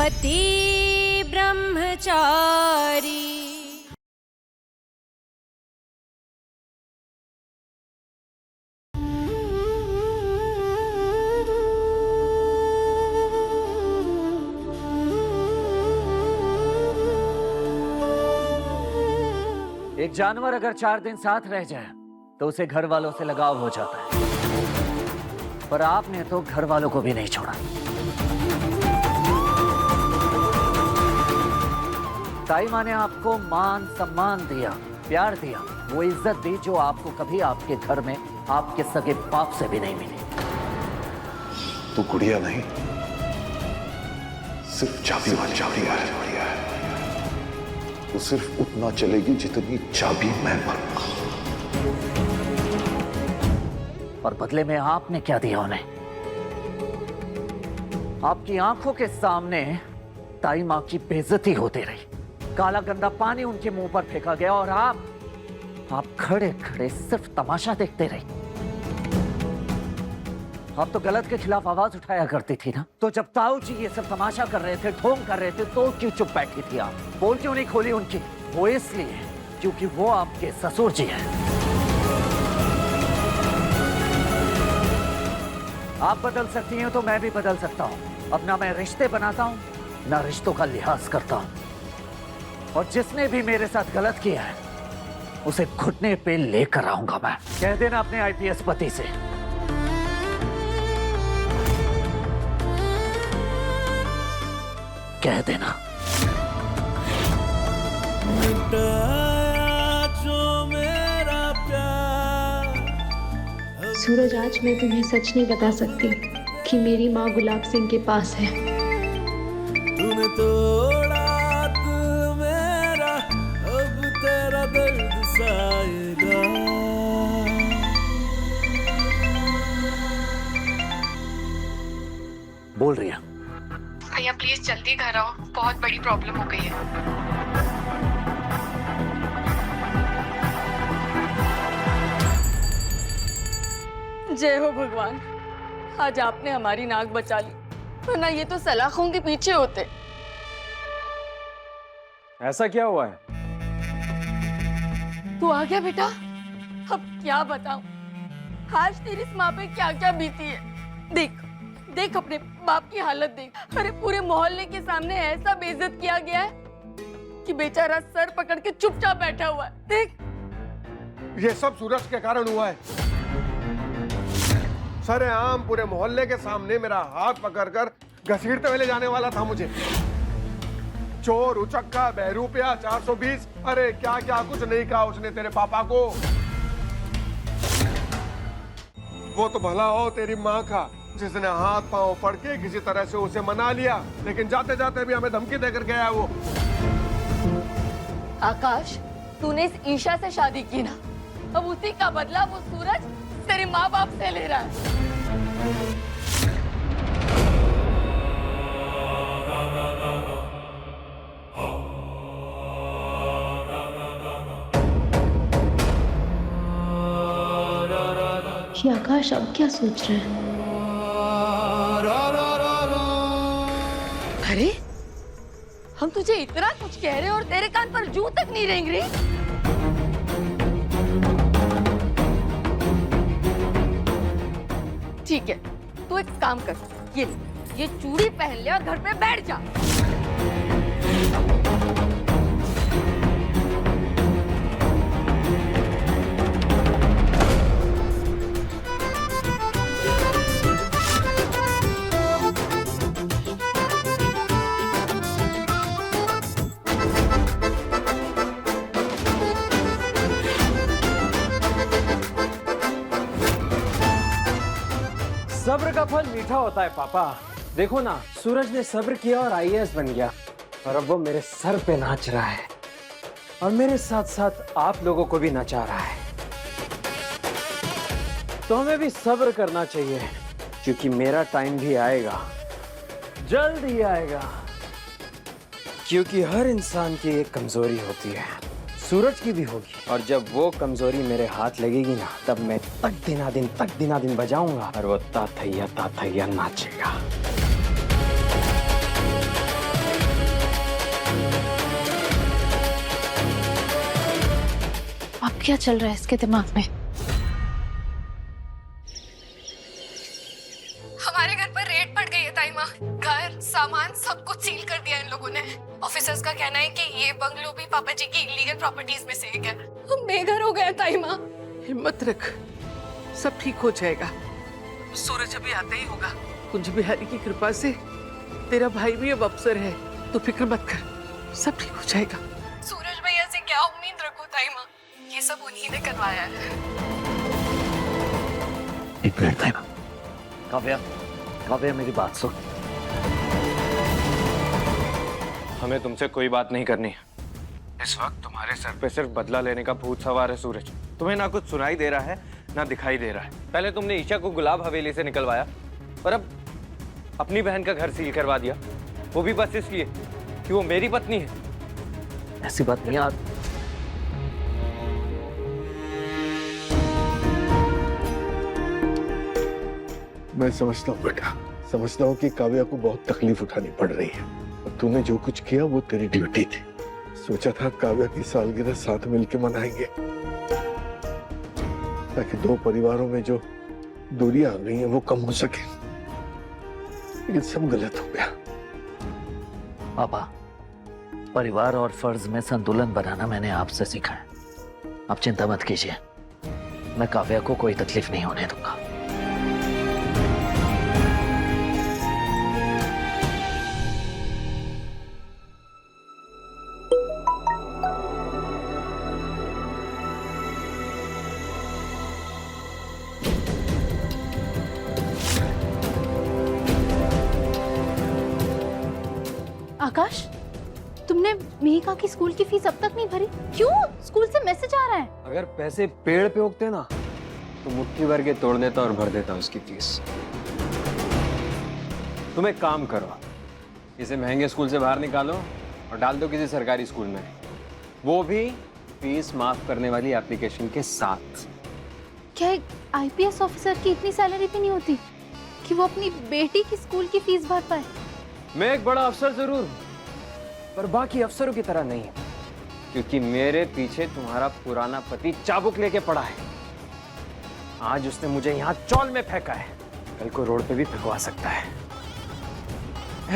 पति ब्रह्मचारी। एक जानवर अगर 4 दिन साथ रह जाए तो उसे घर वालों से लगाव हो जाता है, पर आपने तो घर वालों को भी नहीं छोड़ा। ताई माँ ने आपको मान सम्मान दिया, प्यार दिया, वो इज्जत दी जो आपको कभी आपके घर में आपके सगे बाप से भी नहीं मिली। तू गुड़िया नहीं, सिर्फ चाबी है। वो सिर्फ उतना चलेगी जितनी चाबी मैं मारूंगा। और बदले में आपने क्या दिया उन्हें? आपकी आंखों के सामने ताई माँ की बेइज्जती होती रही, काला गंदा पानी उनके मुंह पर फेंका गया और आप खड़े खड़े सिर्फ तमाशा देखते रहे। आप तो गलत के खिलाफ आवाज उठाया करती थी ना, तो जब ताऊ जी ये सब तमाशा कर रहे थे, ढोंग कर रहे थे, तो क्यों चुप बैठी थी आप? बोल क्यों नहीं खोली उनकी? वो इसलिए क्योंकि वो आपके ससुर जी हैं। आप बदल सकती हैं तो मैं भी बदल सकता हूं। अब ना मैं रिश्ते बनाता हूं, ना रिश्तों का लिहाज करता हूं। और जिसने भी मेरे साथ गलत किया है उसे घुटने पे लेकर आऊंगा मैं। कह देना अपने आईपीएस पति से। कह देना। सूरज, आज मैं तुम्हें सच नहीं बता सकती कि मेरी माँ गुलाब सिंह के पास है। तूने तोड़ा दिल मेरा, अब तेरा दर्द साएगा। बोल रही है। भैया प्लीज जल्दी घर आओ, बहुत बड़ी प्रॉब्लम हो गई है। जय हो भगवान, आज आपने हमारी नाक बचा ली, वरना ये तो सलाखों के पीछे होते। ऐसा क्या हुआ है? तू आ गया बेटा। अब क्या बताऊं, आज तेरी इस माँ पे क्या क्या बीती है। देख देख अपने बाप की हालत देख। अरे पूरे मोहल्ले के सामने ऐसा बेइज्जत किया गया है कि बेचारा सर पकड़ के चुपचाप बैठा हुआ है। देख, ये सब सूरज के कारण हुआ है। सरेआम पूरे मोहल्ले के सामने मेरा हाथ पकड़कर घसीटते हुए ले जाने वाला था मुझे। चोर, उचक्का, बहरूपिया, 420, अरे क्या क्या कुछ नहीं कहा उसने तेरे पापा को। वो तो भला हो तेरी माँ का, जिसने हाथ पांव पड़ के किसी तरह से उसे मना लिया, लेकिन जाते जाते भी हमें धमकी देकर गया वो। आकाश, तूने इस ईशा से शादी की ना, अब उसी का बदला वो सूरज तेरे माँ बाप से ले रहा है। ये आकाश अब क्या सोच रहे हैं? अरे हम तुझे इतना कुछ कह रहे हैं और तेरे कान पर जूं तक नहीं रेंग रही। ठीक है, तू एक काम कर, ये चूड़ी पहन ले और घर पे बैठ जा। सब्र का फल मीठा होता है पापा। देखो ना, सूरज ने सब्र किया और आईएएस बन गया, और अब वो मेरे सर पे नाच रहा है और मेरे साथ साथ आप लोगों को भी नचा रहा है। तो हमें भी सब्र करना चाहिए, क्योंकि मेरा टाइम भी आएगा, जल्द ही आएगा। क्योंकि हर इंसान की एक कमजोरी होती है, सूरज की भी होगी, और जब वो कमजोरी मेरे हाथ लगेगी ना, तब मैं तक दिना दिन बजाऊंगा और वो ताथैया नाचेगा। क्या चल रहा है इसके दिमाग में? हमारे घर पर रेड पड़ गई है ताईमा। घर, सामान सब कुछ सील कर दिया इन लोगों ने। ऑफिसर्स का कहना है कि ये बंगलो भी पापा जी की इलीगल प्रॉपर्टीज में से एक है। हम बेघर हो गए ताईमा। हिम्मत रख, सब ठीक हो जाएगा। सूरज अभी आता ही होगा। कुंज बिहारी की कृपा से तेरा भाई भी अब अफसर है, तो फिक्र मत कर, सब ठीक हो जाएगा। सूरज भैया से क्या उम्मीद रखूं ताईमा? ये सब उन्हीं ने करवाया है। एक मिनट ताईमा। काव्या, काव्या मेरी बात सुन। हमें तुमसे कोई बात नहीं करनी है। इस वक्त तुम्हारे सर पे सिर्फ बदला लेने का भूत सवार है सूरज। तुम्हें ना कुछ सुनाई दे रहा है ना दिखाई दे रहा है। पहले तुमने ईशा को गुलाब हवेली से निकलवाया, पर अब अपनी बहन का घर सील करवा दिया, वो भी बस इसलिए कि वो मेरी पत्नी है। ऐसी बात नहीं यार। मैं समझता हूँ बेटा, समझता हूँ कि काव्या को बहुत तकलीफ उठानी पड़ रही है। और तूने जो कुछ किया वो तेरी ड्यूटी थी। सोचा था काव्या की सालगिरह साथ मिलकर मनाएंगे, ताकि दो परिवारों में जो दूरियां आ गई हैं वो कम हो सके। लेकिन सब गलत हो गया। पापा, परिवार और फर्ज में संतुलन बनाना मैंने आपसे सीखा है। आप चिंता मत कीजिए, मैं काव्या को कोई तकलीफ नहीं होने दूंगा। आकाश, तुमने मेहिका की स्कूल की फीस अब तक नहीं भरी? क्यों? स्कूल से मैसेज आ रहा है। अगर पैसे पेड़ पे उगते ना तो मुट्ठी भर के तोड़ देता और भर देता उसकी फीस। तुम एक काम करो, इसे महंगे स्कूल से बाहर निकालो और डाल दो किसी सरकारी स्कूल में, वो भी फीस माफ करने वाली एप्लीकेशन के साथ। क्या एक आईपीएस ऑफिसर की इतनी सैलरी भी नहीं होती कि वो अपनी बेटी की स्कूल की फीस भर पाए? मैं एक बड़ा अफसर जरूर हूं, पर बाकी अफसरों की तरह नहीं, क्योंकि मेरे पीछे तुम्हारा पुराना पति चाबुक लेके पड़ा है। आज उसने मुझे यहाँ चौल में फेंका है, कल को रोड पे भी फेंकवा सकता है।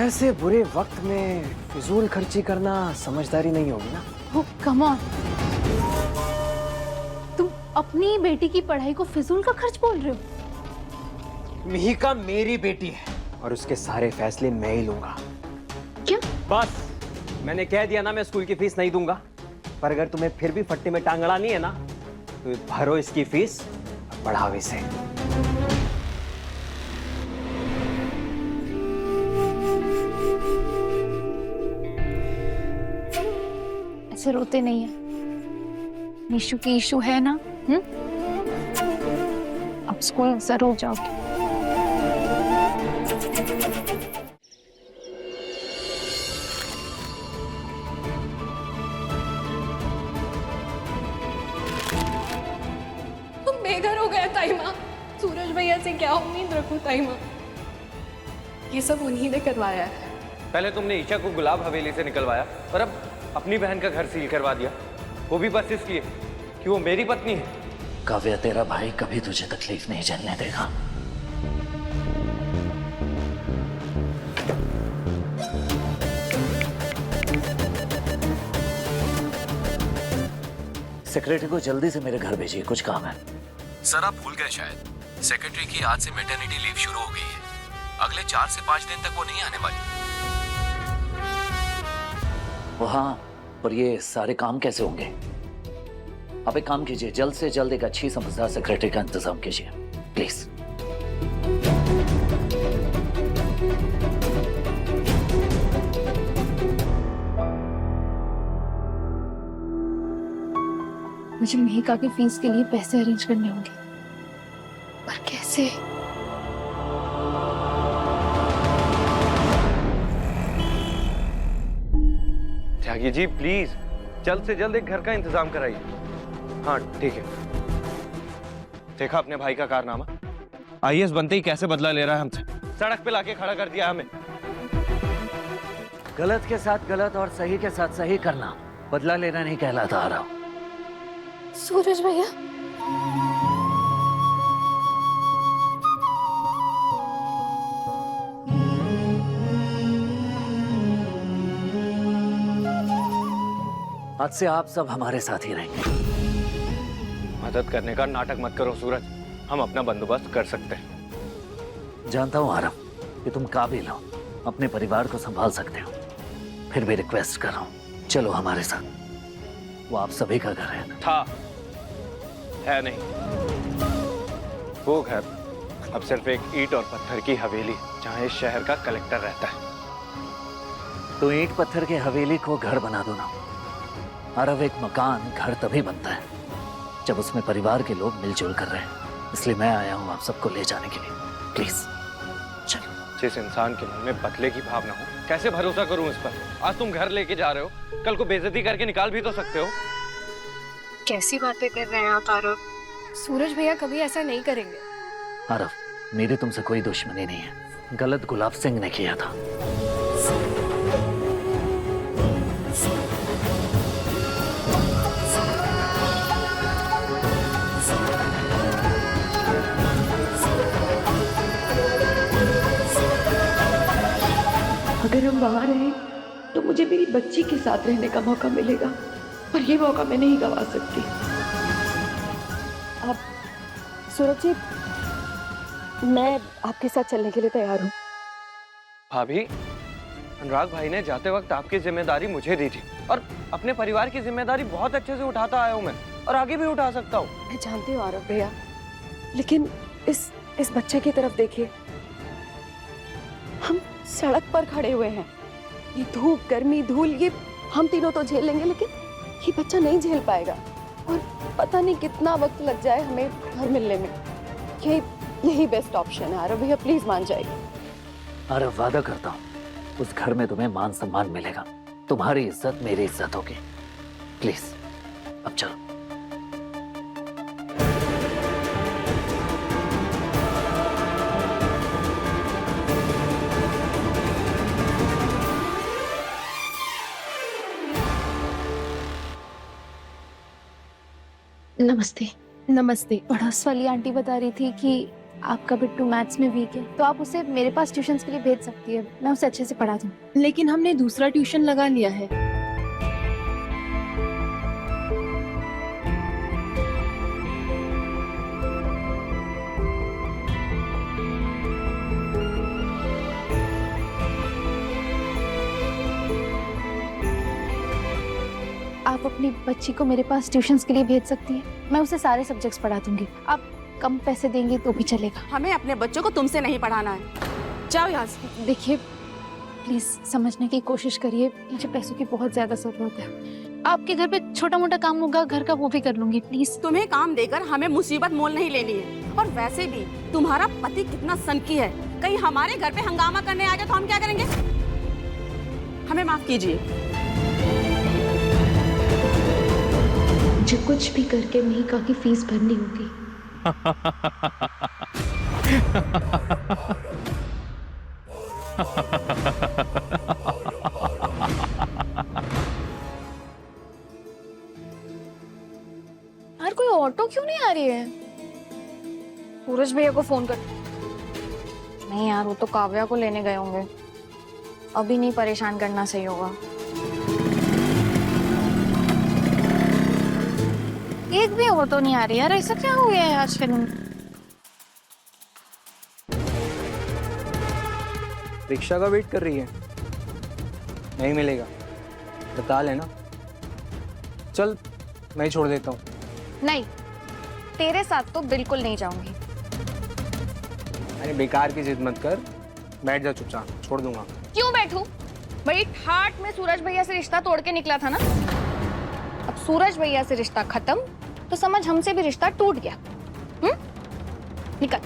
ऐसे बुरे वक्त में फिजूल खर्ची करना समझदारी नहीं होगी ना। Oh, come on. तुम अपनी बेटी की पढ़ाई को फिजूल का खर्च बोल रहे हो? मिहिका मेरी बेटी है और उसके सारे फैसले मैं ही लूंगा। क्या? बस मैंने कह दिया ना, मैं स्कूल की फीस नहीं दूंगा। पर अगर तुम्हें फिर भी फट्टी में टांग अड़ानी है ना, तो भरो इसकी फीस और बढ़ाओ इसे। ऐसे रोते नहीं है। निशु की इशू है ना? अब स्कूल जरूर जाओगे। हम बेघर हो गए ताईमा। सूरज भैया से क्या उम्मीद रखूं ताईमा? ये सब उन्हीं ने करवाया है। पहले तुमने ईशा को गुलाब हवेली से निकलवाया, पर अब अपनी बहन का घर सील करवा दिया, वो भी बस इसलिए कि वो मेरी पत्नी है। काव्या, तेरा भाई कभी तुझे तकलीफ नहीं झेलने देगा। सेक्रेटरी को जल्दी से मेरे घर भेजिए, कुछ काम है। सर आप भूल गए शायद, सेक्रेटरी की आज से मैटरनिटी लीव शुरू हो गई है। अगले 4 से 5 दिन तक वो नहीं आने वाली। हाँ, पर ये सारे काम कैसे होंगे? आप एक काम कीजिए, जल्द से जल्द एक अच्छी समझदार सेक्रेटरी का इंतजाम कीजिए प्लीज। मुझे मेहिका की फीस के लिए पैसे अरेंज करने होंगे, पर कैसे? त्यागी जी प्लीज जल्द से जल्द एक घर का इंतजाम कराइए। हाँ ठीक है। देखा अपने भाई का कारनामा, आईएएस बनते ही कैसे बदला ले रहा है हमसे। सड़क पे लाके खड़ा कर दिया हमें। गलत के साथ गलत और सही के साथ सही करना बदला लेना नहीं कहलाता आ रहा। सूरज भैया, आज से आप सब हमारे साथ ही रहेंगे। मदद करने का नाटक मत करो सूरज, हम अपना बंदोबस्त कर सकते हैं। जानता हूँ आरव कि तुम काबिल हो, अपने परिवार को संभाल सकते हो। फिर भी रिक्वेस्ट कर रहा हूँ, चलो हमारे साथ। वो आप सभी का घर है। था, है नहीं। वो घर अब सिर्फ एक ईंट और पत्थर की हवेली जहाँ इस शहर का कलेक्टर रहता है। तो ईंट पत्थर की हवेली को घर बना दो ना। आरव, एक मकान घर तभी बनता है जब उसमें परिवार के लोग मिलजुल कर रहे हैं। इसलिए मैं आया हूँ आप सबको ले जाने के लिए। प्लीज चलो। जिस इंसान के मन में बदले की भावना हो, कैसे भरोसा करूं इस पर? आज तुम घर लेके जा रहे हो, कल को बेइज्जती करके निकाल भी तो सकते हो। कैसी बातें कर रहे हैं आप आरव? सूरज भैया कभी ऐसा नहीं करेंगे। आरव, मेरी तुमसे कोई दुश्मनी नहीं है, गलत गुलाब सिंह ने किया था। अगर हम वहां रहे तो मुझे मेरी बच्ची के साथ रहने का मौका मिलेगा, और ये मौका मैं नहीं गवा सकती। आप सूरज जी, मैं आपके साथ चलने के लिए तैयार हूँ। भाभी, अनुराग भाई ने जाते वक्त आपकी जिम्मेदारी मुझे दी थी और अपने परिवार की जिम्मेदारी बहुत अच्छे से उठाता आया हूँ मैं, और आगे भी उठा सकता हूँ। मैं जानती हूँ आरव भैया, लेकिन इस बच्चे की तरफ देखिए। हम सड़क पर खड़े हुए हैं, ये धूप, गर्मी, धूल, ये हम तीनों तो झेल लेंगे, लेकिन ये बच्चा नहीं झेल पाएगा। और पता नहीं कितना वक्त लग जाए हमें घर मिलने में। यही बेस्ट ऑप्शन है आरव भैया, प्लीज मान जाइए। आरव, वादा करता हूँ उस घर में तुम्हें मान सम्मान मिलेगा, तुम्हारी इज्जत मेरी इज्जत होगी। प्लीज अब चलो। नमस्ते। नमस्ते। पड़ोस वाली आंटी बता रही थी कि आपका बिट्टू मैथ्स में वीक है, तो आप उसे मेरे पास ट्यूशन्स के लिए भेज सकती है, मैं उसे अच्छे से पढ़ा दूँ। लेकिन हमने दूसरा ट्यूशन लगा लिया है। आप अपनी बच्ची को मेरे पास ट्यूशन्स के लिए भेज सकती हैं, मैं उसे सारे सब्जेक्ट्स पढ़ा दूंगी। आप कम पैसे देंगे तो भी चलेगा। हमें अपने बच्चों को तुमसे नहीं पढ़ाना है, जाओ यहाँ से। देखिए प्लीज समझने की कोशिश करिए, मुझे पैसों की बहुत ज्यादा जरूरत है। आपके घर पे छोटा मोटा काम होगा घर का, वो भी कर लूंगी। प्लीज। तुम्हें काम देकर हमें मुसीबत मोल नहीं लेनी है। और वैसे भी तुम्हारा पति कितना सनकी है, कहीं हमारे घर पे हंगामा करने आ गया तो हम क्या करेंगे? हमें माफ कीजिए। मुझे कुछ भी करके मेहिका की फीस भरनी होगी। यार कोई ऑटो क्यों नहीं आ रही है? सूरज भैया को फोन कर। नहीं यार, वो तो काव्या को लेने गए होंगे, अभी नहीं परेशान करना सही होगा। एक भी ऑटो नहीं आ रही यार, ऐसा क्या हो गया है आजकल? रिक्शा का वेट कर रही है, नहीं मिलेगा, बता लेना। चल मैं ही छोड़ देता हूँ। नहीं, तेरे साथ तो बिल्कुल नहीं जाऊंगी। अरे बेकार की जिद मत कर, बैठ जा चुपचाप, छोड़ दूंगा। क्यों बैठूं? भाई ठाट में सूरज भैया से रिश्ता तोड़ के निकला था ना, अब सूरज भैया से रिश्ता खत्म तो समझ हमसे भी रिश्ता टूट गया। निकल।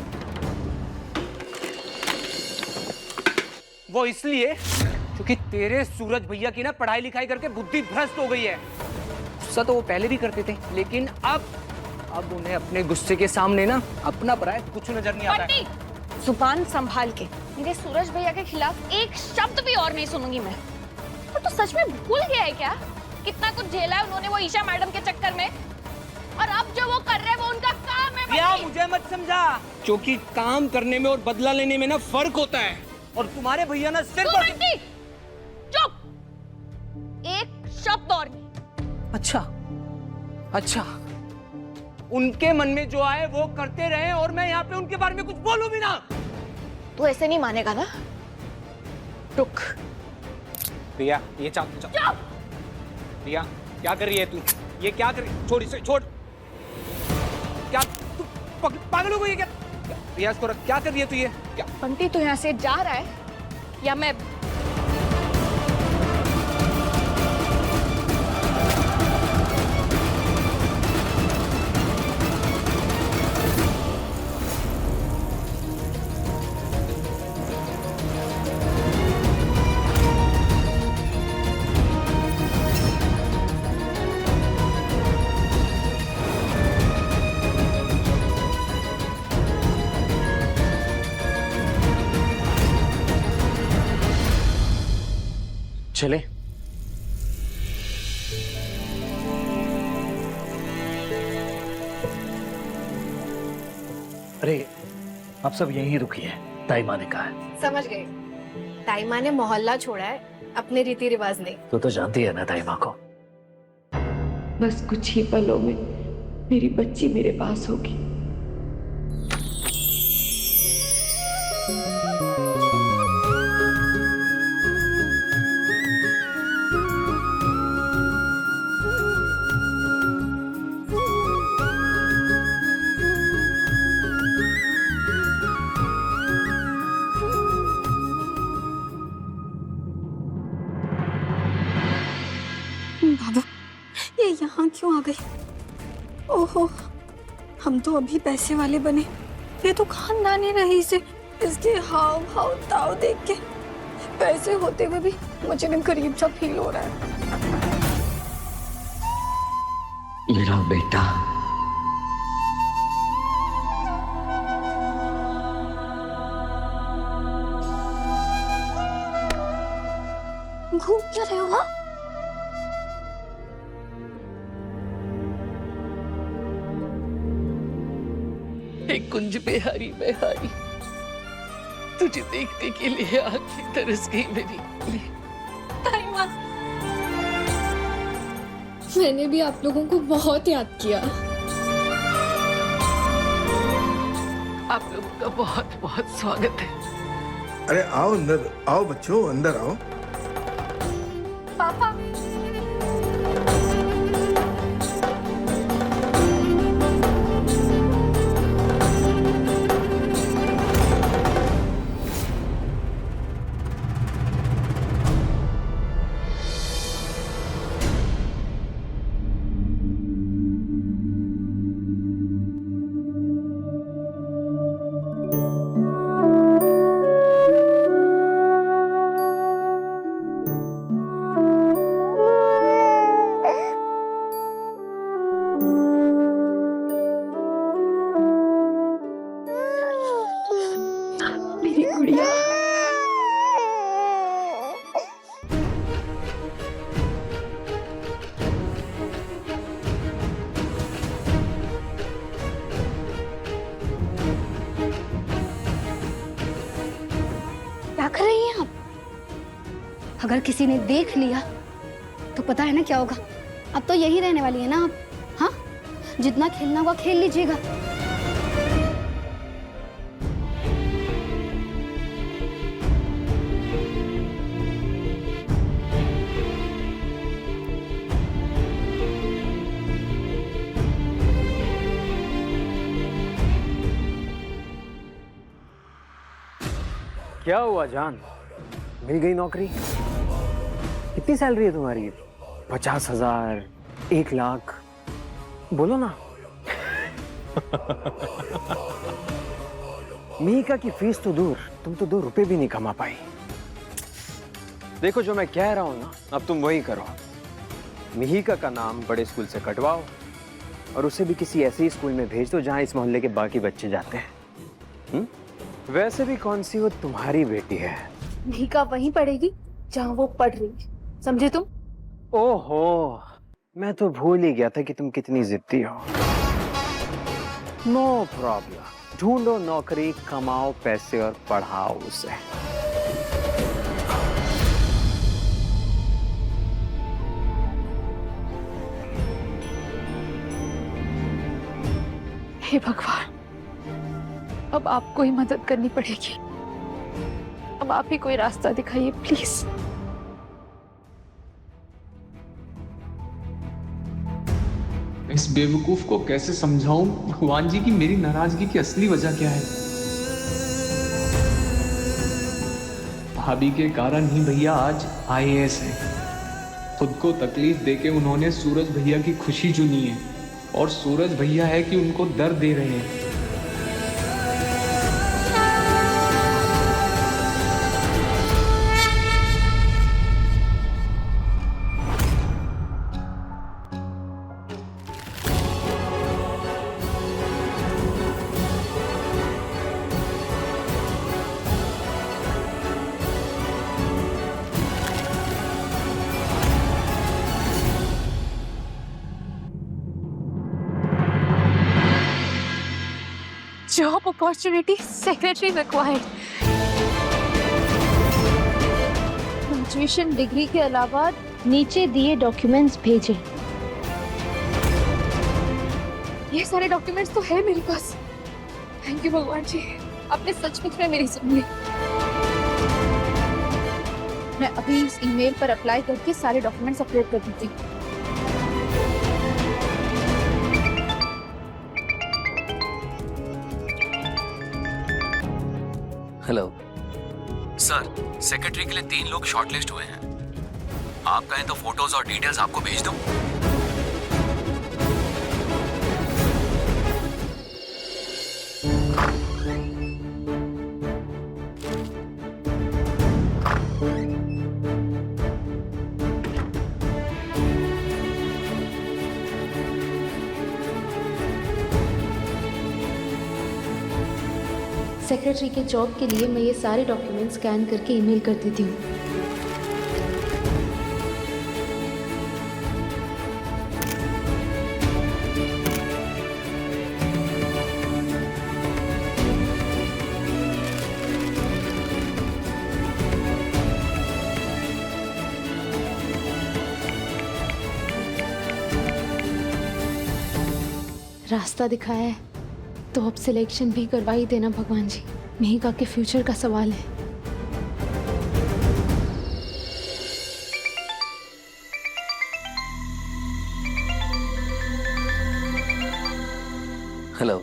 वो इसलिए क्योंकि तेरे सूरज भैया की ना पढ़ाई लिखाई करके बुद्धि भ्रष्ट हो गई है। गुस्सा तो वो पहले भी करते थे, लेकिन अब उन्हें अपने गुस्से के सामने ना अपना पराया कुछ नजर नहीं आता है। जुबान संभाल के, मेरे सूरज भैया के खिलाफ एक शब्द भी और नहीं सुनूंगी मैं। और तो सच में भूल गया है क्या कितना कुछ झेला है उन्होंने वो ईशा मैडम के चक्कर में? और अब जो वो कर रहे हैं वो उनका काम है। रिया मुझे मत समझा, क्योंकि काम करने में और बदला लेने में ना फर्क होता है। और तुम्हारे भैया ना सिर्फ बंटी चुप, एक शब्द और नहीं। अच्छा अच्छा, उनके मन में जो आए वो करते रहे और मैं यहाँ पे उनके बारे में कुछ बोलूं भी ना। तू ऐसे नहीं मानेगा ना। रुक। रिया ये रिया क्या कर रही है तू? ये क्या कर रही? छोड़ इसे, छोड़। क्या तू पागल हो गई है क्या? रिया इसको रख, क्या कर रही है तू? ये क्या? बंटी तू यहाँ से जा रहा है या मैं? चले। अरे आप सब यहीं रुकिए, ताई माँ ने कहा है। समझ गए, ताई माँ ने मोहल्ला छोड़ा है, अपने रीति रिवाज नहीं। तो जानती है ना ताई माँ को। बस कुछ ही पलों में मेरी बच्ची मेरे पास होगी। बाबू ये यहाँ क्यों आ गई? ओहो, हम तो अभी पैसे वाले बने, ये तो खानदानी रईस है। इसके हाव भाव ताव देख के पैसे होते हुए भी मुझे भी गरीब सा फील हो रहा है। मेरा बेटा घूम क्या रहे हो? हाँ एक कुंज बिहारी बिहारी, तुझे देखने के लिए आंखें तरस गई मेरी। ताई माँ, मैंने भी आप लोगों को बहुत याद किया। आप लोगों का बहुत बहुत स्वागत है। अरे आओ अंदर आओ बच्चों, अंदर आओ। पापा मेरी गुड़िया। क्या कर रही हैं आप? अगर किसी ने देख लिया तो पता है ना क्या होगा। अब तो यही रहने वाली है ना आप। हाँ, जितना खेलना होगा खेल लीजिएगा। क्या हुआ जान, मिल गई नौकरी? कितनी सैलरी है तुम्हारी? 50,000, 1 लाख? बोलो ना। मीका की फीस तो दूर, तुम तो 2 रुपए भी नहीं कमा पाई। देखो जो मैं कह रहा हूं ना, अब तुम वही करो। मिहिका का नाम बड़े स्कूल से कटवाओ और उसे भी किसी ऐसे ही स्कूल में भेज दो जहां इस मोहल्ले के बाकी बच्चे जाते हैं। वैसे भी कौन सी वो तुम्हारी बेटी है। मिहिका वहीं पढ़ेगी जहाँ वो पढ़ रही है, समझे तुम? ओहो, मैं तो भूल ही गया था कि तुम कितनी जिद्दी हो। नो प्रॉब्लम, ढूंढो नौकरी, कमाओ पैसे और पढ़ाओ उसे। हे भगवान, अब आपको ही मदद करनी पड़ेगी। अब आप ही कोई रास्ता दिखाइए प्लीज। इस बेवकूफ को कैसे समझाऊं भगवान जी की मेरी नाराजगी की असली वजह क्या है। भाभी के कारण ही भैया आज IAS है। खुद को तकलीफ देके उन्होंने सूरज भैया की खुशी चुनी है, और सूरज भैया है कि उनको दर्द दे रहे हैं। Job opportunity, secretary required. Graduation degree के अलावा नीचे दिए डॉक्यूमेंट्स भेजें। ये सारे डॉक्यूमेंट्स तो है मेरे पास। थैंक यू भगवान जी, आपने सचमुच में मेरी सुन ली। मैं अभी इस ईमेल पर अप्लाई करके सारे डॉक्यूमेंट्स अपलोड कर देती हूँ। हेलो सर, सेक्रेटरी के लिए 3 लोग शॉर्टलिस्ट हुए हैं। आप कहें तो फोटोज और डिटेल्स आपको भेज दूं? सेक्रेटरी के जॉब के लिए मैं ये सारे डॉक्यूमेंट स्कैन करके ईमेल कर देती हूँ। रास्ता दिखाया है तो अब सिलेक्शन भी करवा ही देना भगवान जी। मेहिका के फ्यूचर का सवाल है। हेलो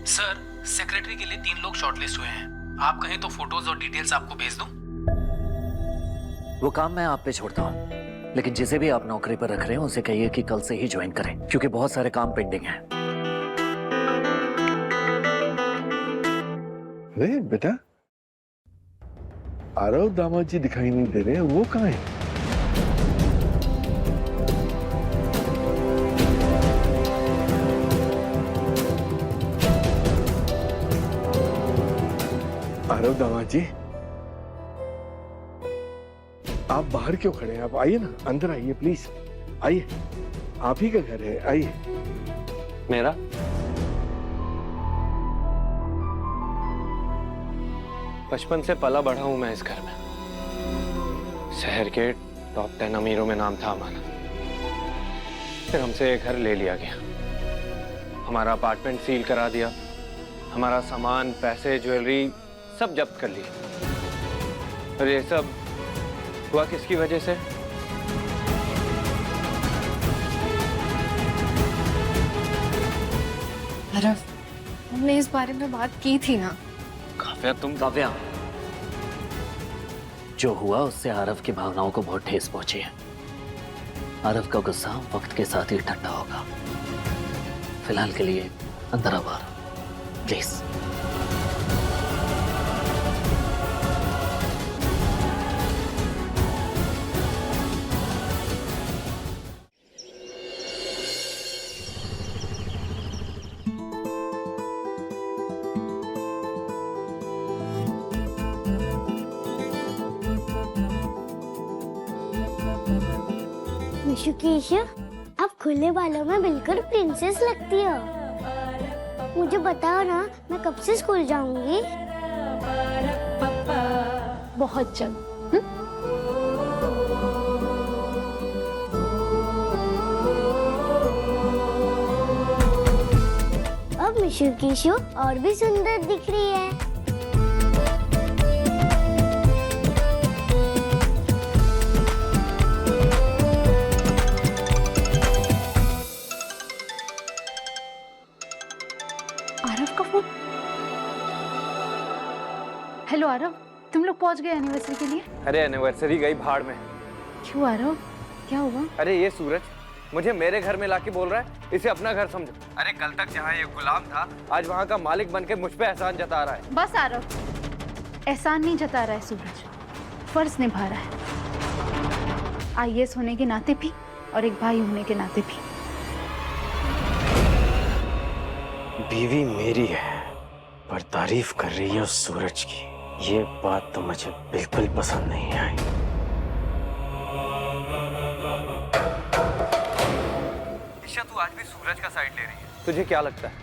सर, सेक्रेटरी के लिए 3 लोग शॉर्टलिस्ट हुए हैं। आप कहें तो फोटोज और डिटेल्स आपको भेज दूं? वो काम मैं आप पे छोड़ता हूँ, लेकिन जिसे भी आप नौकरी पर रख रहे हैं उसे कहिए कि कल से ही ज्वाइन करें, क्योंकि बहुत सारे काम पेंडिंग हैं। अरे बेटा, आरव दामाद जी दिखाई नहीं दे रहे, वो कहाँ है? आरव दामाद जी, आप बाहर क्यों खड़े हैं? आप आइए ना, अंदर आइए प्लीज, आइए। आप ही का घर है, आइए। मेरा बचपन से पला बढ़ा हूं मैं इस घर में। शहर के टॉप 10 अमीरों में नाम था हमारा। फिर हमसे ये घर ले लिया गया, हमारा अपार्टमेंट सील करा दिया, हमारा सामान, पैसे, ज्वेलरी सब जब्त कर लिए। और ये सब हुआ किसकी वजह से? आरव, हमने इस बारे में बात की थी ना। काव्या, तुम काव्या, जो हुआ उससे आरव की भावनाओं को बहुत ठेस पहुंची है। आरव का गुस्सा वक्त के साथ ही ठंडा होगा। फिलहाल के लिए अंदर आओ प्लीज। विशु की ईशा, आप खुले बालों में बिल्कुल प्रिंसेस लगती हो। मुझे बताओ ना, मैं कब से स्कूल जाऊंगी? बहुत जल्द। अब मिशु की शो और भी सुंदर दिख रही है। आरव का फोन। हेलो आरव, तुम लोग पहुंच गए एनिवर्सरी के लिए? अरे एनिवर्सरी गई भाड़ में। क्यों आरव, क्या हुआ? अरे ये सूरज मुझे मेरे घर में लाके बोल रहा है इसे अपना घर समझो। अरे कल तक जहाँ ये गुलाम था आज वहाँ का मालिक बनके मुझ पे एहसान जता रहा है। बस आरव, एहसान नहीं जता रहा है सूरज, फर्ज निभा रहा है। IAS होने के नाते भी और एक भाई होने के नाते भी। बीवी मेरी है पर तारीफ कर रही है उस सूरज की। ये बात तो मुझे बिल्कुल पसंद नहीं आई। ईशा तू आज भी सूरज का साइड ले रही है। तुझे क्या लगता है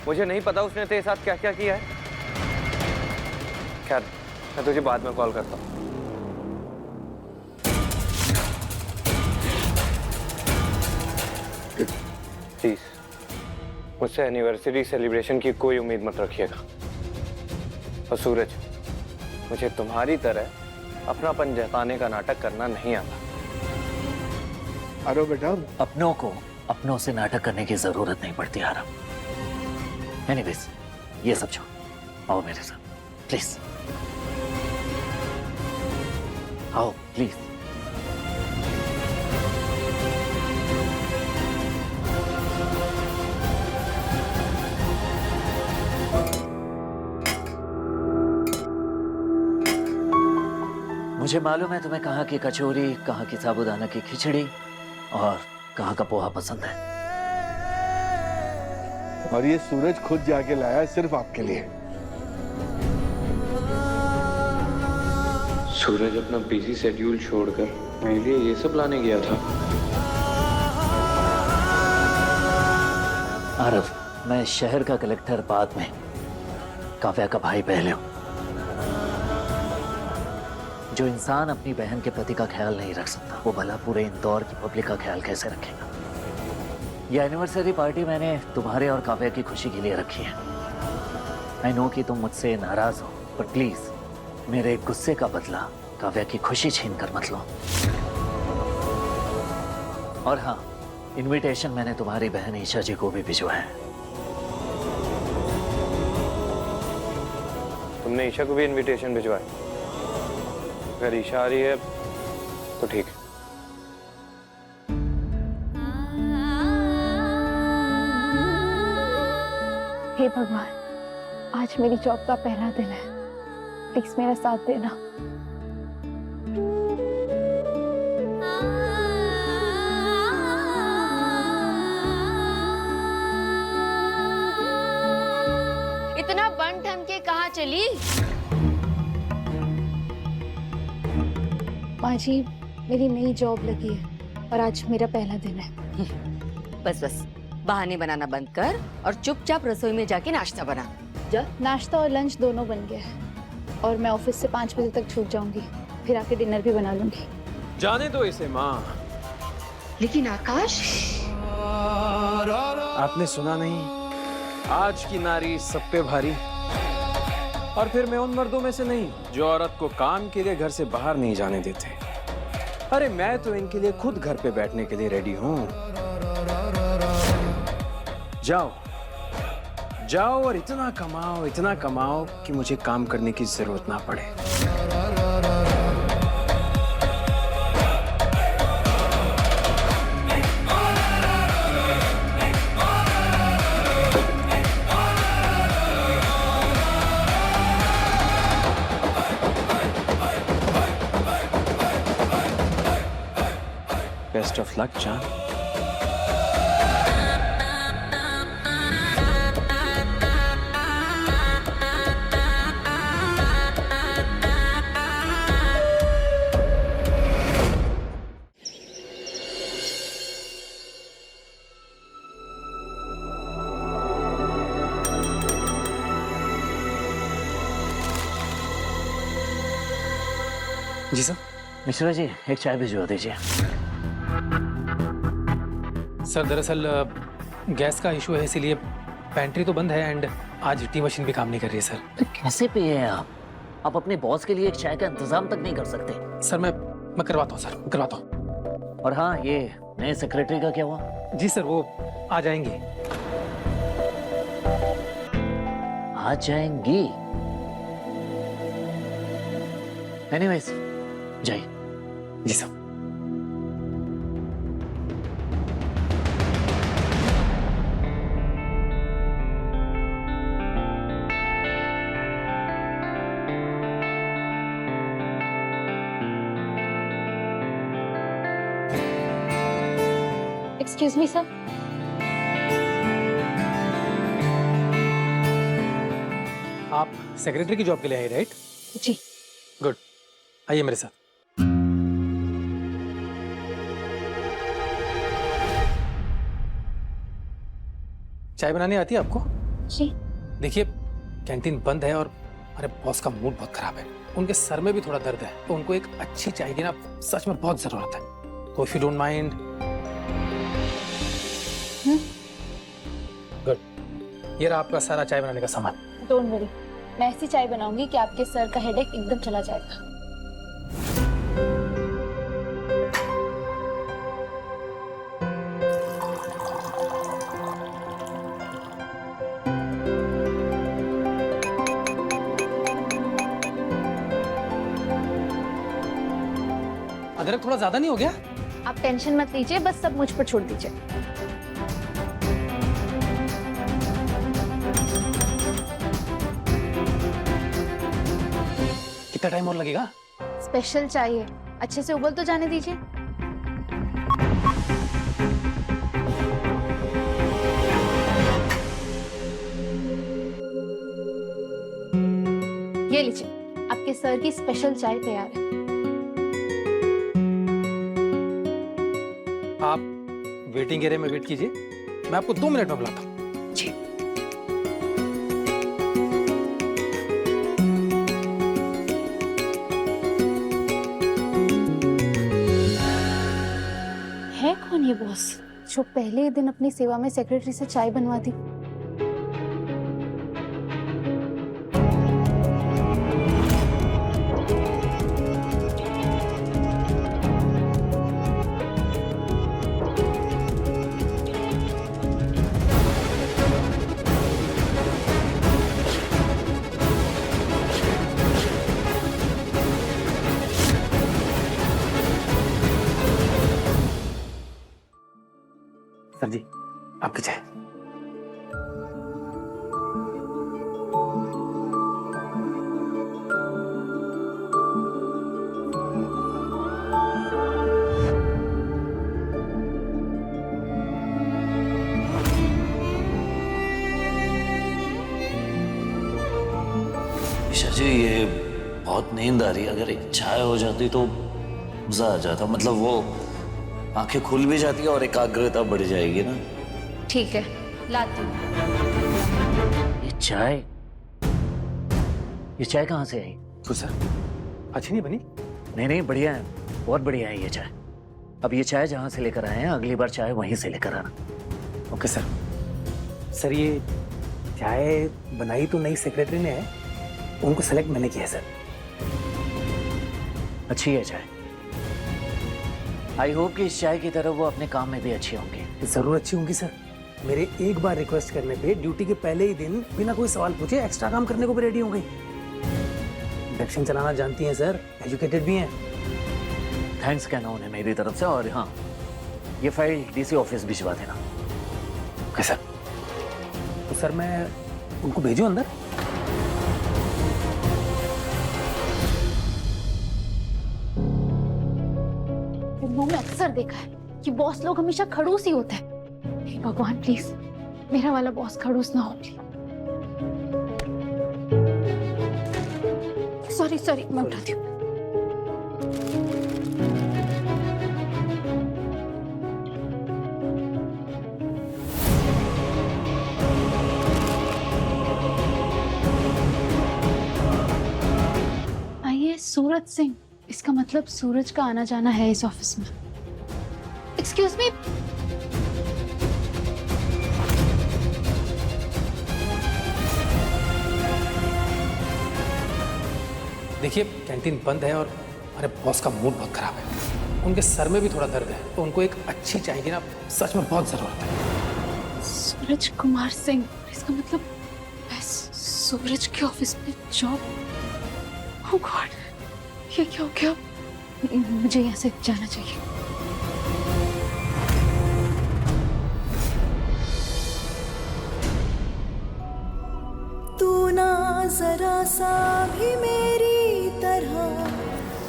मुझे नहीं पता उसने तेरे साथ क्या क्या किया है? खैर मैं तुझे बाद में कॉल करता हूँ। प्लीज मुझसे एनिवर्सरी सेलिब्रेशन की कोई उम्मीद मत रखिएगा। और सूरज मुझे तुम्हारी तरह अपनापन जताने का नाटक करना नहीं आता। अरे बेटा, अपनों को अपनों से नाटक करने की जरूरत नहीं पड़ती आरव। एनीवेज ये सब छोड़, आओ मेरे साथ प्लीज, आओ प्लीज। मुझे मालूम है तुम्हें कहाँ की कचौरी, कहाँ की साबूदाना की खिचड़ी और कहाँ का पोहा पसंद है। और ये सूरज खुद जाके लाया है सिर्फ आपके लिए। सूरज अपना बिजी शेड्यूल छोड़कर मेरे लिए ये सब लाने गया था। आरव, मैं शहर का कलेक्टर बाद में, काव्या का भाई पहले हूं। जो इंसान अपनी बहन के पति का ख्याल नहीं रख सकता वो भला पूरे इंदौर की पब्लिक का ख्याल कैसे रखेगा? ये एनिवर्सरी पार्टी मैंने तुम्हारे और काव्या की खुशी के लिए रखी है। आई नो कि तुम मुझसे नाराज हो, पर प्लीज मेरे गुस्से का बदला काव्या की खुशी छीन कर मत लो। और हाँ, इनविटेशन मैंने तुम्हारी बहन ईशा जी को भी भिजवाया है। तुमने ईशा को भी इनविटेशन भिजवाया? अगर ईशा आ रही है तो ठीक है। हे भगवान, आज मेरी जॉब का पहला दिन है, प्लीज मेरा साथ देना। इतना बन ठन के कहाँ चली? माँ जी, मेरी नई जॉब लगी है और आज मेरा पहला दिन है। बस बस बहाने बनाना बंद कर और चुपचाप रसोई में जाके नाश्ता बना। जा। नाश्ता और लंच दोनों बन गया है और मैं ऑफिस से 5 बजे तक छूट जाऊंगी, फिर आके डिनर भी बना लूंगी। जाने दो इसे माँ। लेकिन आकाश, आपने सुना नहीं, आज की नारी सब पे भारी। और फिर मैं उन मर्दों में से नहीं जो औरत को काम के लिए घर से बाहर नहीं जाने देते। अरे मैं तो इनके लिए खुद घर पे बैठने के लिए रेडी हूं। जाओ जाओ और इतना कमाओ कि मुझे काम करने की जरूरत ना पड़े। बेस्ट ऑफ लक जान। जी सर। मिश्रा जी, एक चाय भिजवा दीजिए। सर दरअसल गैस का इशू है, इसीलिए पेंट्री तो बंद है एंड आज टी मशीन भी काम नहीं कर रही है सर। तो कैसे पिए हैं आप? आप अपने बॉस के लिए एक चाय का इंतजाम तक नहीं कर सकते। सर मैं करवाता हूँ सर, करवाता हूँ। और हाँ, ये नए सेक्रेटरी का क्या हुआ? जी सर, वो आ जाएंगे। आ जाएंगी? एनीवेज, जाइए। जी सर। Excuse me sir. आप सेक्रेटरी की जॉब के लिए आए राइट? जी। गुड, आइए मेरे साथ। चाय बनाने आती है आपको? जी। देखिए कैंटीन बंद है और हमारे बॉस का मूड बहुत खराब है, उनके सर में भी थोड़ा दर्द है, तो उनको एक अच्छी चाय की ना सच में बहुत जरूरत है। तो if you don't mind. Good, ये रहा आपका सारा चाय बनाने का सामान। डोंट वरी, मैं ऐसी चाय बनाऊंगी कि आपके सर का हेडेक एकदम चला जाएगा। अदरक थोड़ा ज्यादा नहीं हो गया? आप टेंशन मत लीजिए, बस सब मुझ पर छोड़ दीजिए। कितना टाइम और लगेगा? स्पेशल चाहिए, अच्छे से उबल तो जाने दीजिए। ये लीजिए, आपके सर की स्पेशल चाय तैयार है। आप वेटिंग एरिया में वेट कीजिए, मैं आपको 2 मिनट में बुलाता हूँ। जी। है कौन ये बॉस जो पहले ही दिन अपनी सेवा में सेक्रेटरी से चाय बनवा दी? सर जी, आपकी चाय। ईशा जी, ये बहुत नींद आ रही है। अगर एक चाय हो जाती तो मजा आ जाता। मतलब वो आंखें खुल भी जाती है और एकाग्रता बढ़ जाएगी ना। ठीक है, लाती हूँ। ये चाय कहाँ से आई? तो सर अच्छी नहीं बनी? नहीं, बढ़िया है, बहुत बढ़िया है ये चाय। अब ये चाय जहाँ से लेकर आए हैं, अगली बार चाय वहीं से लेकर आना। Okay sir. सर ये चाय बनाई तो नई सेक्रेटरी ने है, उनको सेलेक्ट मैंने किया है सर। अच्छी है चाय। आई होप कि इस चाय की तरह वो अपने काम में भी अच्छी होंगी। जरूर अच्छी होंगी सर। मेरे एक बार रिक्वेस्ट करने पे ड्यूटी के पहले ही दिन बिना कोई सवाल पूछे एक्स्ट्रा काम करने को भी रेडी हो गई। इंडक्शन चलाना जानती हैं सर, एजुकेटेड भी हैं। थैंक्स कहना उन्हें मेरी तरफ से। और हाँ, ये फाइल डीसी ऑफिस भिजवा देना। Okay sir. तो सर मैं उनको भेजूं अंदर? फिल्मों में अक्सर देखा है कि बॉस लोग हमेशा खड़ूस ही होते हैं। हे भगवान प्लीज मेरा वाला बॉस खड़ूस ना हो प्लीज। सॉरी मैं उठाती हूँ। आइए सूरज सिंह, इसका मतलब सूरज का आना जाना है इस ऑफिस में। Excuse me. देखिए कैंटीन बंद है और हमारे बॉस का मूड बहुत खराब है, उनके सर में भी थोड़ा दर्द है, तो उनको एक अच्छी चाय की ना सच में बहुत जरूरत है। सूरज कुमार सिंह, इसका मतलब मैं सूरज के ऑफिस में जॉब। ओह गॉड, ये क्या हो गया? मुझे यहाँ से जाना चाहिए। तू ना जरा सा भी मेरी तरह,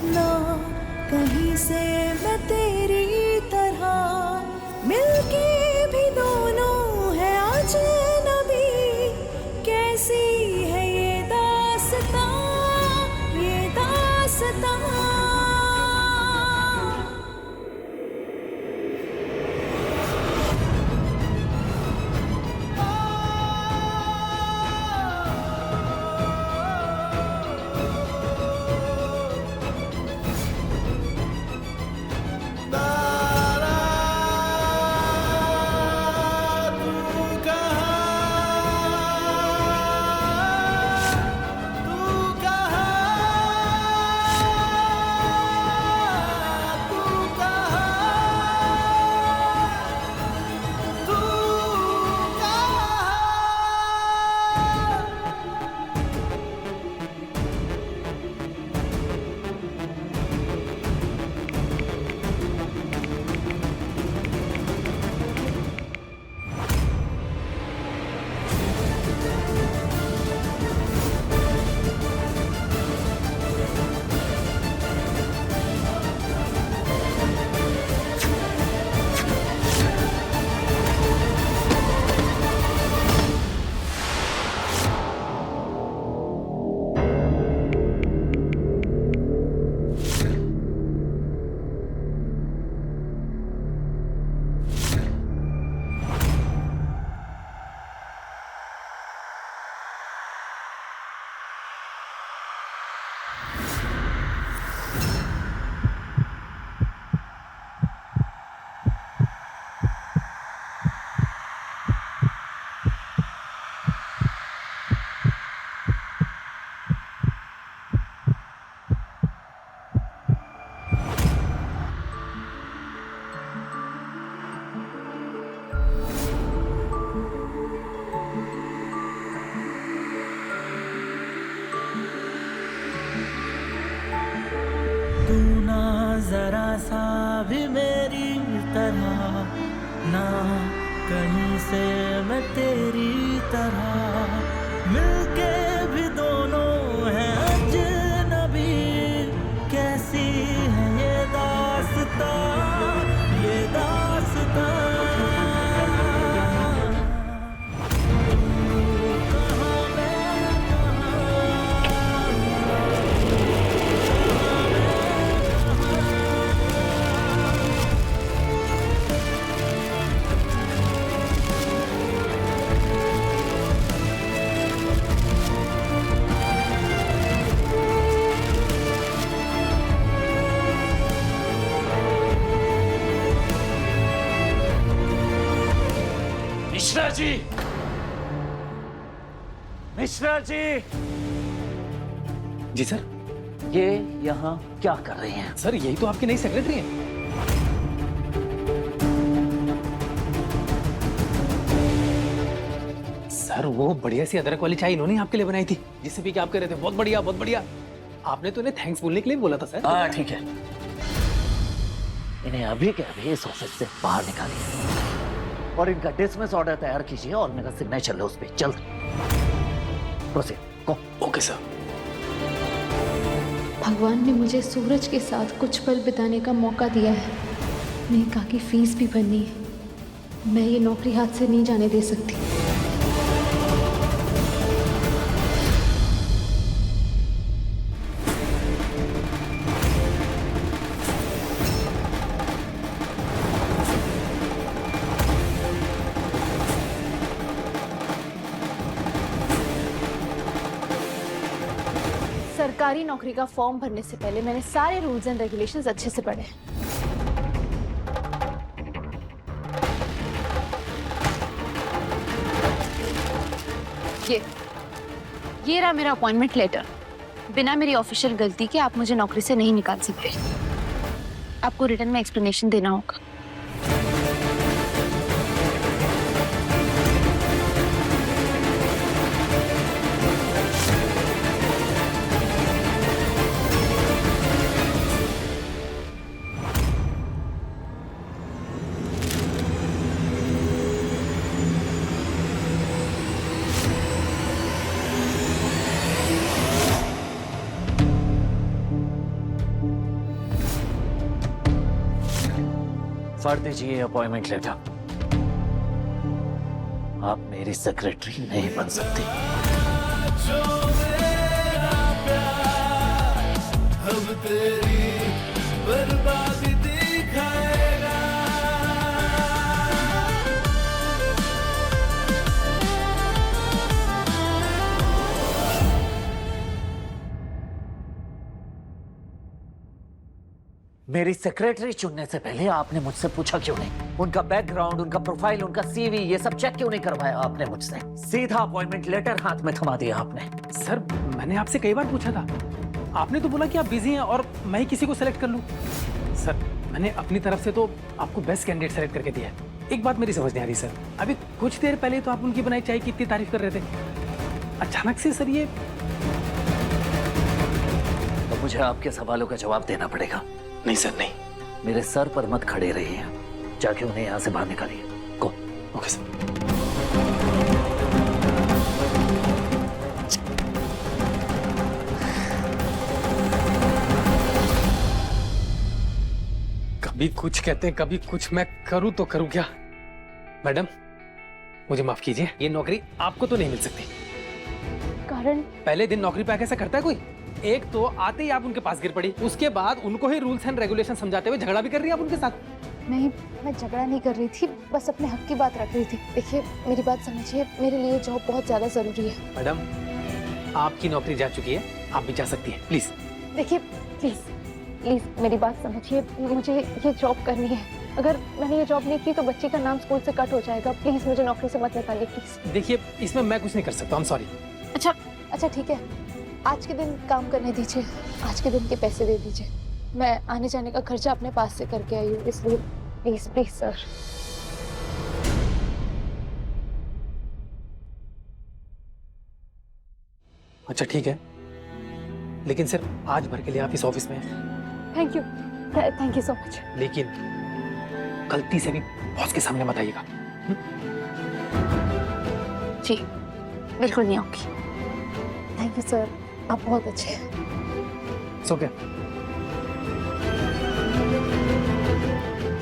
ना कहीं से मैं तेरी तरह, मिलके भी दोनों है अजनबी, कैसी है ये दास्तां, ये दास्तां। तू ना जरा सा भी मेरी तरह, ना कहीं से मैं तेरी तरह, मिलके भी दोनों हैं अजनबी, कैसी है ये दास्तां, ये दास्तां। मिश्रा जी, मिश्रा जी। जी सर। ये यहाँ क्या कर रहे हैं? सर यही तो आपकी नई सेक्रेटरी हैं। सर वो बढ़िया सी अदरक वाली चाय इन्होंने आपके लिए बनाई थी, जिससे भी कि आप कह रहे थे बहुत बढ़िया बहुत बढ़िया। आपने तो इन्हें थैंक्स बोलने के लिए बोला था सर। हाँ ठीक है, इन्हें अभी के अभी इस ऑफिस से बाहर निकालिए और इनका डिसमिस ऑर्डर तैयार कीजिए और मेरा सिग्नेचर लो उस पर। जल्द प्रोसीड। Okay sir. भगवान ने मुझे सूरज के साथ कुछ पल बिताने का मौका दिया है। नेका की फीस भी भरनी है। मैं ये नौकरी हाथ से नहीं जाने दे सकती। सरकारी नौकरी का फॉर्म भरने से पहले मैंने सारे रूल्स एंड रेगुलेशंस अच्छे से पढ़े। ये रहा मेरा अपॉइंटमेंट लेटर। बिना मेरी ऑफिशियल गलती के आप मुझे नौकरी से नहीं निकाल सकते। आपको रिटर्न में एक्सप्लेनेशन देना होगा। पढ़ दीजिए अपॉइंटमेंट लेटर। आप मेरी सेक्रेटरी नहीं बन सकती। अब तेरी बर्बादी दिखाएगा। मेरी सेक्रेटरी चुनने से पहले आपने मुझसे पूछा क्यों नहीं? उनका बैकग्राउंड, उनका प्रोफाइल, उनका सीवी, ये सब चेक क्यों नहीं करवाया आपने मुझसे? सीधा अपॉइंटमेंट लेटर हाथ में थमा दिया आपने। सर मैंने आपसे कई बार पूछा था, आपने तो बोला कि आप बिजी हैं और मैं ही किसी को सेलेक्ट कर लूं। सर मैंने अपनी तरफ से तो आपको बेस्ट कैंडिडेट सेलेक्ट करके दिया है। एक बात मेरी समझ नहीं आ रही सर, अभी कुछ देर पहले तो आप उनकी बनाई चाय की इतनी तारीफ कर रहे थे, अचानक से सर ये। तो मुझे आपके सवालों का जवाब देना पड़ेगा। नहीं सर नहीं। मेरे सर पर मत खड़े रहिए, जाके उन्हें यहाँ से बाहर निकालिए। गो। Okay sir. कभी कुछ कहते हैं, कभी कुछ। मैं करूं तो करूं क्या? मैडम मुझे माफ कीजिए, ये नौकरी आपको तो नहीं मिल सकती। कारण? पहले दिन नौकरी पे आके ऐसा करता है कोई? एक तो आते ही आप उनके पास गिर पड़ी, उसके बाद उनको ही रूल्स एंड रेगुलेशन समझाते हुए झगड़ा भी कर रही है आप उनके साथ। नहीं, मैं झगड़ा नहीं कर रही थी, बस अपने हक की बात रख रही थी। देखिए मेरी बात समझिए, मेरे लिए जॉब बहुत ज्यादा जरूरी है। मैडम आपकी नौकरी जा चुकी है, आप भी जा सकती हैं, प्लीज। देखिए प्लीज प्लीज मेरी बात समझिए, मुझे ये जॉब करनी है। अगर मैंने ये जॉब नहीं की तो बच्ची का नाम स्कूल से कट हो जाएगा। प्लीज मुझे नौकरी से मत निकालिए प्लीज। देखिए इसमें मैं कुछ नहीं कर सकता, आई एम सॉरी। अच्छा ठीक है, आज के दिन काम करने दीजिए, आज के दिन के पैसे दे दीजिए। मैं आने जाने का खर्चा अपने पास से करके आई हूँ, इसलिए प्लीज प्लीज सर। अच्छा ठीक है, लेकिन सिर्फ आज भर के लिए आप इस ऑफिस में हैं। Thank you so much. लेकिन गलती से भी बॉस के सामने मत आइएगा। जी बिल्कुल नहीं आऊंगी। थैंक यू सर, आप बहुत अच्छे हैं। सो क्या?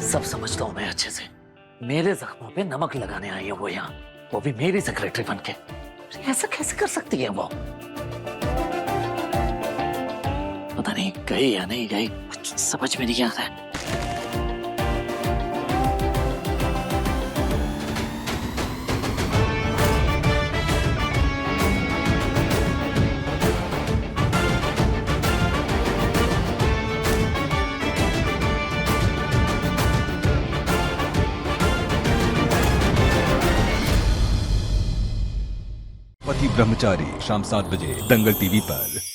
सब समझता हूँ मैं अच्छे से। मेरे जख्मों पे नमक लगाने आई है वो यहाँ, वो भी मेरी सेक्रेटरी बनके। ऐसा कैसे कर सकती है वो? पता नहीं गई या नहीं गई, कुछ समझ में नहीं आ रहा है। पति ब्रह्मचारी शाम 7 बजे दंगल टीवी पर।